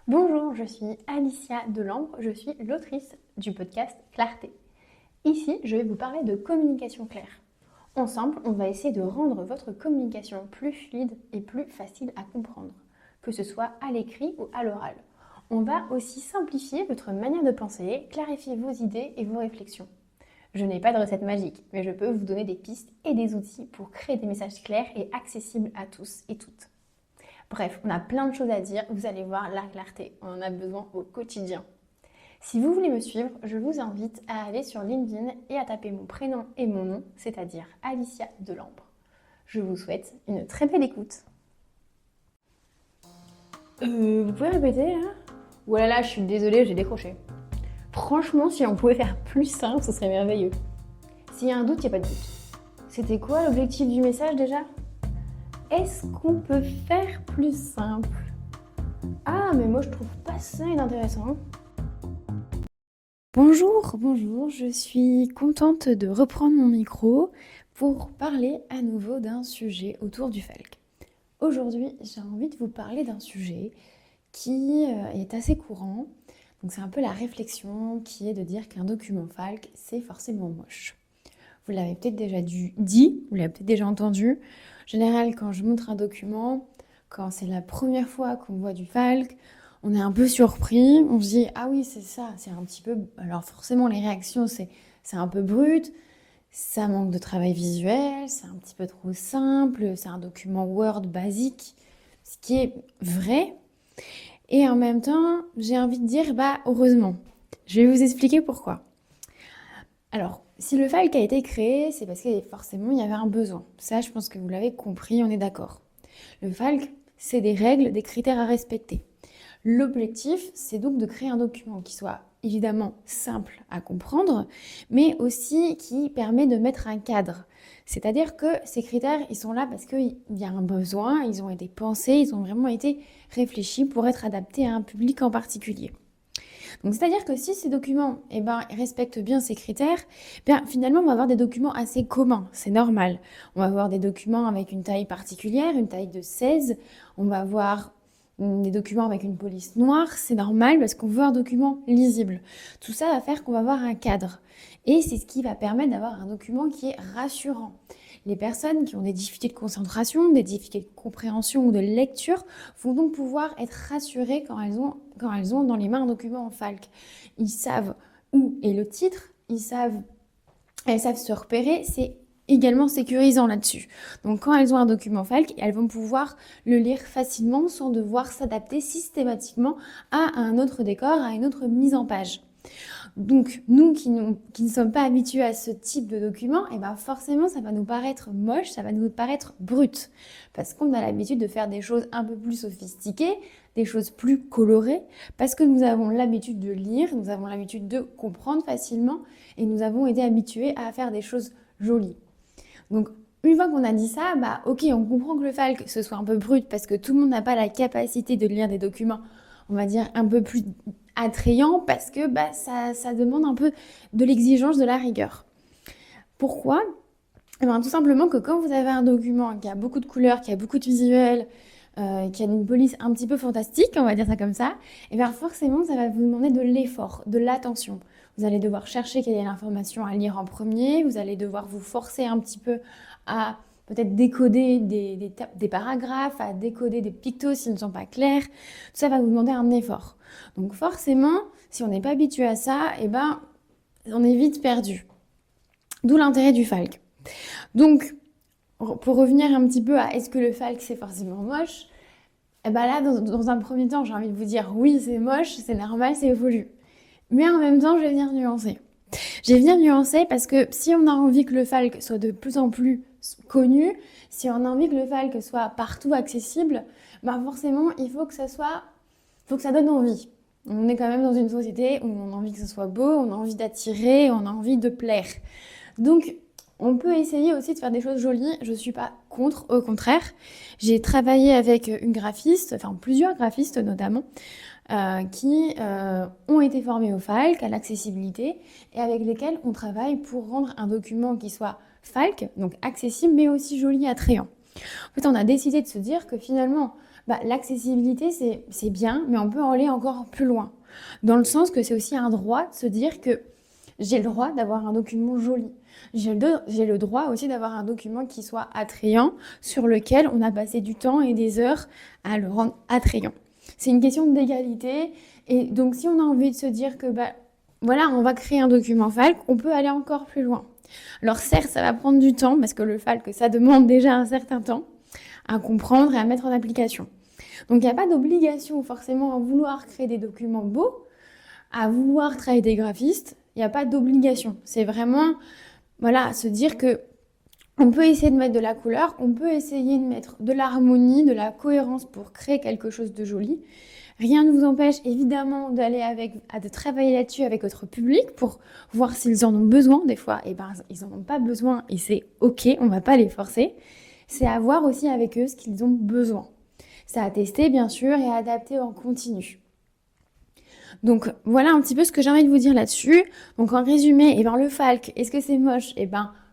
Bonjour, je suis Alicia Delambre, je suis l'autrice du podcast Clarté. Ici, je vais vous parler de communication claire. Ensemble, on va essayer de rendre votre communication plus fluide et plus facile à comprendre, que ce soit à l'écrit ou à l'oral. On va aussi simplifier votre manière de penser, clarifier vos idées et vos réflexions. Je n'ai pas de recette magique, mais je peux vous donner des pistes et des outils pour créer des messages clairs et accessibles à tous et toutes. Bref, on a plein de choses à dire, vous allez voir, la clarté, on en a besoin au quotidien. Si vous voulez me suivre, je vous invite à aller sur LinkedIn et à taper mon prénom et mon nom, c'est-à-dire Alicia Delambre. Je vous souhaite une très belle écoute. Vous pouvez répéter là? Oh là là, je suis désolée, j'ai décroché. Franchement, si on pouvait faire plus simple, ce serait merveilleux. S'il y a un doute, il n'y a pas de doute. C'était quoi l'objectif du message déjà? Est-ce qu'on peut faire plus simple? Ah, mais moi je trouve pas ça inintéressant. Bonjour, je suis contente de reprendre mon micro pour parler à nouveau d'un sujet autour du FALC. Aujourd'hui, j'ai envie de vous parler d'un sujet qui est assez courant. Donc c'est un peu la réflexion qui est de dire qu'un document FALC, c'est forcément moche. Vous l'avez peut-être déjà dit, vous l'avez peut-être déjà entendu. En général, quand je montre un document, quand c'est la première fois qu'on voit du FALC, on est un peu surpris, on se dit « Ah oui, c'est ça, c'est un petit peu… » Alors forcément, les réactions, c'est un peu brut, ça manque de travail visuel, c'est un petit peu trop simple, c'est un document Word basique, ce qui est vrai. Et en même temps, j'ai envie de dire « Bah, heureusement ». Je vais vous expliquer pourquoi. Alors, si le FALC a été créé, c'est parce que forcément, il y avait un besoin. Ça, je pense que vous l'avez compris, on est d'accord. Le FALC, c'est des règles, des critères à respecter. L'objectif, c'est donc de créer un document qui soit évidemment simple à comprendre, mais aussi qui permet de mettre un cadre. C'est-à-dire que ces critères, ils sont là parce qu'il y a un besoin, ils ont été pensés, ils ont vraiment été réfléchis pour être adaptés à un public en particulier. Donc, c'est-à-dire que si ces documents respectent bien ces critères, finalement, on va avoir des documents assez communs, c'est normal. On va avoir des documents avec une taille particulière, une taille de 16, on va avoir des documents avec une police noire, c'est normal parce qu'on veut un document lisible. Tout ça va faire qu'on va avoir un cadre. Et c'est ce qui va permettre d'avoir un document qui est rassurant. Les personnes qui ont des difficultés de concentration, des difficultés de compréhension ou de lecture vont donc pouvoir être rassurées quand elles ont dans les mains un document en FALC. Ils savent où est le titre, elles savent se repérer, c'est également sécurisant là-dessus. Donc quand elles ont un document FALC, elles vont pouvoir le lire facilement sans devoir s'adapter systématiquement à un autre décor, à une autre mise en page. Donc, nous qui ne sommes pas habitués à ce type de document, forcément, ça va nous paraître moche, ça va nous paraître brut. Parce qu'on a l'habitude de faire des choses un peu plus sophistiquées, des choses plus colorées, parce que nous avons l'habitude de lire, nous avons l'habitude de comprendre facilement, et nous avons été habitués à faire des choses jolies. Donc, une fois qu'on a dit ça, ok, on comprend que le FALC, ce soit un peu brut, parce que tout le monde n'a pas la capacité de lire des documents, on va dire, un peu plus attrayant parce que ça demande un peu de l'exigence, de la rigueur. Pourquoi? Tout simplement que quand vous avez un document qui a beaucoup de couleurs, qui a beaucoup de visuels, qui a une police un petit peu fantastique, on va dire ça comme ça, forcément ça va vous demander de l'effort, de l'attention. Vous allez devoir chercher quelle est l'information à lire en premier, vous allez devoir vous forcer un petit peu à peut-être décoder des paragraphes, à décoder des pictos s'ils ne sont pas clairs. Tout ça va vous demander un effort. Donc forcément, si on n'est pas habitué à ça, on est vite perdu. D'où l'intérêt du FALC. Donc, pour revenir un petit peu à est-ce que le FALC c'est forcément moche, là, dans un premier temps, j'ai envie de vous dire oui, c'est moche, c'est normal, c'est évolue. Mais en même temps, je vais venir nuancer. Je vais venir nuancer parce que si on a envie que le FALC soit de plus en plus connu, si on a envie que le FALC soit partout accessible, forcément, il faut que ça donne envie. On est quand même dans une société où on a envie que ce soit beau, on a envie d'attirer, on a envie de plaire. Donc, on peut essayer aussi de faire des choses jolies. Je ne suis pas contre, au contraire. J'ai travaillé avec une graphiste, plusieurs graphistes notamment, qui ont été formés au FALC, à l'accessibilité, et avec lesquels on travaille pour rendre un document qui soit FALC, donc accessible, mais aussi joli et attrayant. En fait, on a décidé de se dire que finalement, L'accessibilité, c'est bien, mais on peut aller encore plus loin. Dans le sens que c'est aussi un droit de se dire que j'ai le droit d'avoir un document joli. J'ai le droit aussi d'avoir un document qui soit attrayant, sur lequel on a passé du temps et des heures à le rendre attrayant. C'est une question d'égalité. Et donc, si on a envie de se dire que, voilà, on va créer un document FALC, on peut aller encore plus loin. Alors, certes, ça va prendre du temps, parce que le FALC, ça demande déjà un certain temps à comprendre et à mettre en application. Donc, il n'y a pas d'obligation forcément à vouloir créer des documents beaux, à vouloir travailler des graphistes. Il n'y a pas d'obligation. C'est vraiment, voilà, se dire que on peut essayer de mettre de la couleur, on peut essayer de mettre de l'harmonie, de la cohérence pour créer quelque chose de joli. Rien ne vous empêche évidemment de travailler là-dessus avec votre public pour voir s'ils en ont besoin. Des fois, ils n'en ont pas besoin et c'est ok, on ne va pas les forcer. C'est à voir aussi avec eux ce qu'ils ont besoin. C'est à tester bien sûr et à adapter en continu. Donc voilà un petit peu ce que j'ai envie de vous dire là-dessus. Donc en résumé, le FALC, est-ce que c'est moche ?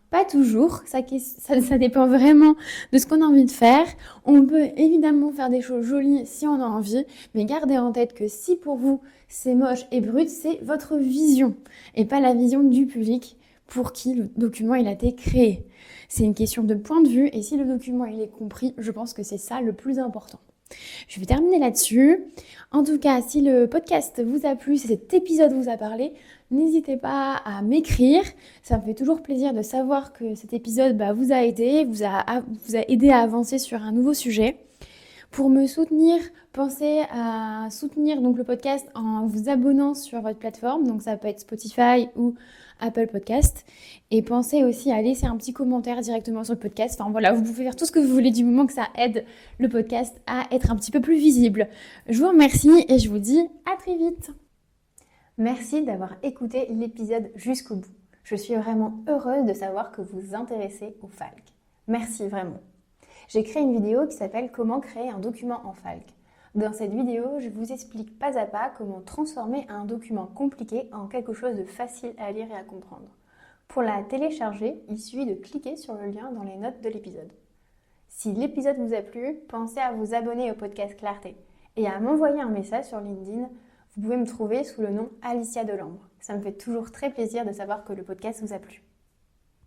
Pas toujours, ça dépend vraiment de ce qu'on a envie de faire. On peut évidemment faire des choses jolies si on a envie, mais gardez en tête que si pour vous c'est moche et brut, c'est votre vision et pas la vision du public pour qui le document il a été créé. C'est une question de point de vue et si le document il est compris, je pense que c'est ça le plus important. Je vais terminer là-dessus. En tout cas, si le podcast vous a plu, si cet épisode vous a parlé, n'hésitez pas à m'écrire. Ça me fait toujours plaisir de savoir que cet épisode vous a aidé, vous a aidé à avancer sur un nouveau sujet. Pour me soutenir, pensez à soutenir donc le podcast en vous abonnant sur votre plateforme. Donc ça peut être Spotify ou Apple Podcast. Et pensez aussi à laisser un petit commentaire directement sur le podcast. Enfin voilà, vous pouvez faire tout ce que vous voulez du moment que ça aide le podcast à être un petit peu plus visible. Je vous remercie et je vous dis à très vite. Merci d'avoir écouté l'épisode jusqu'au bout. Je suis vraiment heureuse de savoir que vous vous intéressez au FALC. Merci vraiment. J'ai créé une vidéo qui s'appelle « Comment créer un document en FALC ». Dans cette vidéo, je vous explique pas à pas comment transformer un document compliqué en quelque chose de facile à lire et à comprendre. Pour la télécharger, il suffit de cliquer sur le lien dans les notes de l'épisode. Si l'épisode vous a plu, pensez à vous abonner au podcast Clarté et à m'envoyer un message sur LinkedIn. Vous pouvez me trouver sous le nom Alicia Delambre. Ça me fait toujours très plaisir de savoir que le podcast vous a plu.